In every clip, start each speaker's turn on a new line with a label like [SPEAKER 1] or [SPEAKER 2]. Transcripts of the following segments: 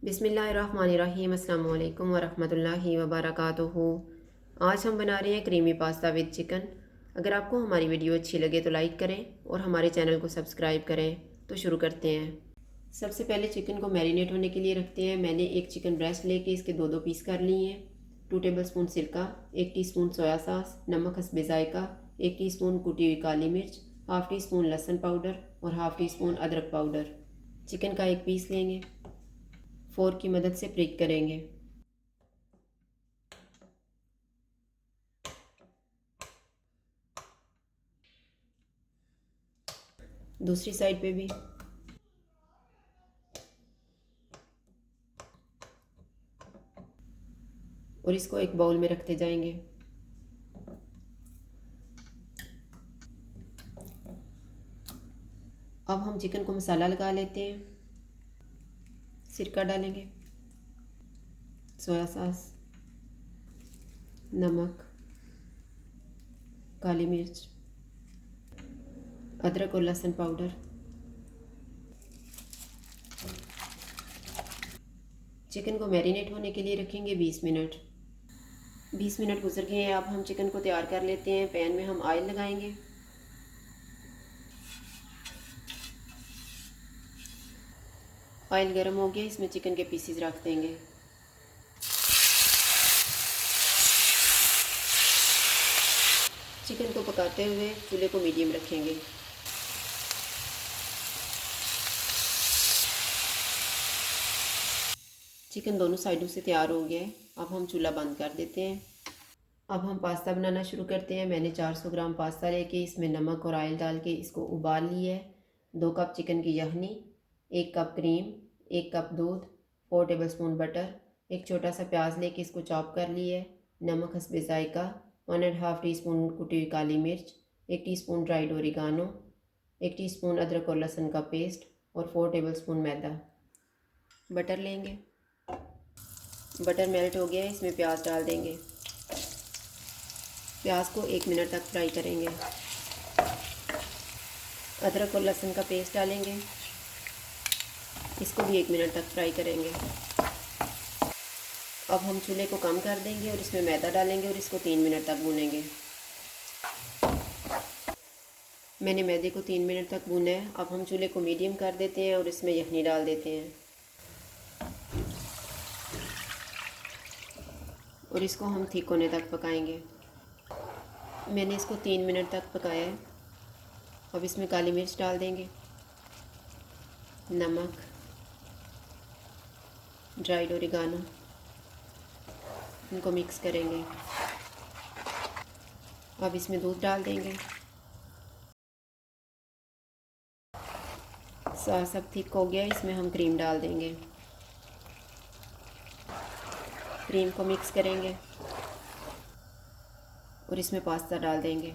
[SPEAKER 1] बिस्मिल्लाहिर्रहमानिर्रहीम अस्सलाम वालेकुम वरहमतुल्लाहि वबरकातुहू। आज हम बना रहे हैं क्रीमी पास्ता विद चिकन। अगर आपको हमारी वीडियो अच्छी लगे तो लाइक करें और हमारे चैनल को सब्सक्राइब करें। तो शुरू करते हैं। सबसे पहले चिकन को मैरिनेट होने के लिए रखते हैं। मैंने एक चिकन ब्रेस्ट लेके इसके दो दो पीस कर लिए हैं। 2 टेबलस्पून सिरका, 1 टीस्पून सोया सॉस, नमक हस्बे जायका, 1 टीस्पून कुटी हुई काली मिर्च, हाफ़ टी स्पून लहसुन पाउडर और हाफ़ टी स्पून अदरक पाउडर। चिकन का एक पीस लेंगे, फोर्क की मदद से प्रिक करेंगे। दूसरी साइड पे भी। और इसको एक बाउल में रखते जाएंगे। अब हम चिकन को मसाला लगा लेते हैं। सिरका डालेंगे, सोया सॉस, नमक, काली मिर्च, अदरक और लहसुन पाउडर। चिकन को मैरिनेट होने के लिए रखेंगे 20 मिनट। 20 मिनट गुजर गए हैं। अब हम चिकन को तैयार कर लेते हैं। पैन में हम ऑयल लगाएंगे। ऑयल गर्म हो गया, इसमें चिकन के पीसेस रख देंगे। चिकन को पकाते हुए चूल्हे को मीडियम रखेंगे। चिकन दोनों साइडों से तैयार हो गया है। अब हम चूल्हा बंद कर देते हैं। अब हम पास्ता बनाना शुरू करते हैं। मैंने 400 ग्राम पास्ता लेके इसमें नमक और ऑयल डाल के इसको उबाल लिया है। 2 कप चिकन की यखनी, 1 कप क्रीम, 1 कप दूध, 4 टेबलस्पून बटर, एक छोटा सा प्याज लेके इसको चॉप कर लिया है। नमक हस्बे जायका, 1.5 टीस्पून कुटी हुई काली मिर्च, 1 टीस्पून ड्राइड ओरिगानो, 1 टीस्पून अदरक और लहसुन का पेस्ट और 4 टेबलस्पून मैदा। बटर लेंगे। बटर मेल्ट हो गया है, इसमें प्याज डाल देंगे। प्याज को 1 मिनट तक फ्राई करेंगे। अदरक और लहसुन का पेस्ट डालेंगे, इसको भी 1 मिनट तक फ्राई करेंगे। अब हम चूल्हे को कम कर देंगे और इसमें मैदा डालेंगे और इसको 3 मिनट तक भूनेंगे। मैंने मैदे को 3 मिनट तक भूना है। अब हम चूल्हे को मीडियम कर देते हैं और इसमें यखनी डाल देते हैं और इसको हम थिक होने तक पकाएंगे। मैंने इसको 3 मिनट तक पकाया है। अब इसमें काली मिर्च डाल देंगे, नमक, ड्राइड ओरिगानो, इनको मिक्स करेंगे। अब इसमें दूध डाल देंगे। सॉस अब थिक हो गया, इसमें हम क्रीम डाल देंगे। क्रीम को मिक्स करेंगे और इसमें पास्ता डाल देंगे।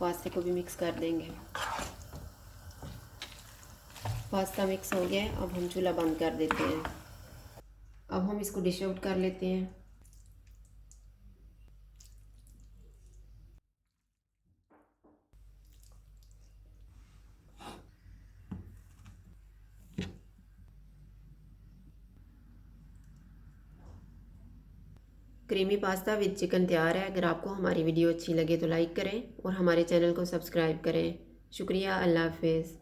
[SPEAKER 1] पास्ते को भी मिक्स कर देंगे। पास्ता मिक्स हो गया है। अब हम चूल्हा बंद कर देते हैं। अब हम इसको डिश आउट कर लेते हैं। क्रीमी पास्ता विद चिकन तैयार है। अगर आपको हमारी वीडियो अच्छी लगे तो लाइक करें और हमारे चैनल को सब्सक्राइब करें। शुक्रिया। अल्लाह हाफिज़।